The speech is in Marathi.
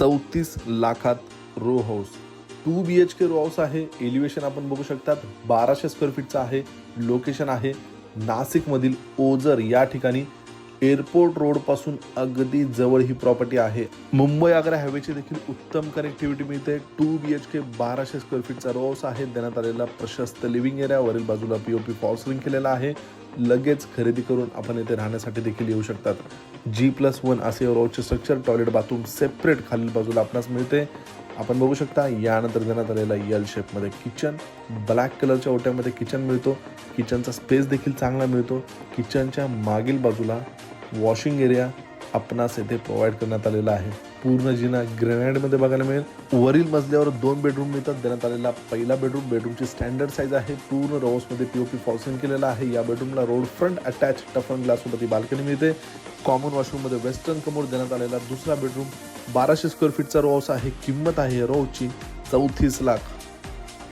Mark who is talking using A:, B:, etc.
A: 34 लाखात row house 2 BHK row house आहे. एलिव्हेशन आपण बघू शकतात 1200 स्क्वेअर फीटचं आहे. लोकेशन आहे नाशिकमधील ओझर या ठिकाणी. एअरपोर्ट रोड पासून अगदी जवळ ही प्रॉपर्टी आहे. मुंबई आग्रा हायवेची देखील उत्तम कनेक्टिव्हिटी मिळते. 2 BHK 1200 स्क्वेअर फीटचा रो हाऊस आहे. देण्यात आलेला प्रशस्त लिव्हिंग एरिया, वरील बाजूला POP फॉल सिलिंग केलेला आहे. लगेच खरेदी करून आपण येथे राहण्यासाठी देखील येऊ शकतात. G+1 असे रो हाऊसचे स्ट्रक्चर, टॉयलेट बाथरूम सेपरेट खालील बाजूला आपणास मिळते. आपण बघू शकता यानंतर देण्यात आलेला L शेपमध्ये किचन, ब्लॅक कलरच्या ओट्यामध्ये किचन मिळतो. किचनचा स्पेस देखील चांगला मिळतो. किचनच्या मागील बाजूला वॉशिंग एरिया आपणास येथे प्रोव्हाइड करण्यात आलेला आहे. पूर्ण जिना ग्रेनाइटमध्ये बघायला मिळेल. वरील मजल्यावर 2 बेडरूम मिळतात. देण्यात आलेला पहिला बेडरूमची स्टँडर्ड साईज आहे. पूर्ण रो हाऊसमध्ये POP फॉल सिलिंग केलेला आहे. या बेडरूमला रोड फ्रंट अटॅच टफन ग्लाससोबत ही बाल्कनी मिळते. कॉमन वॉशरूममध्ये वेस्टर्न कमोड देण्यात आलेला दुसरा बेडरूम. 1200 स्क्वेअर फीटचा रो हाऊस आहे. किंमत आहे रो हाऊसची 34 लाख.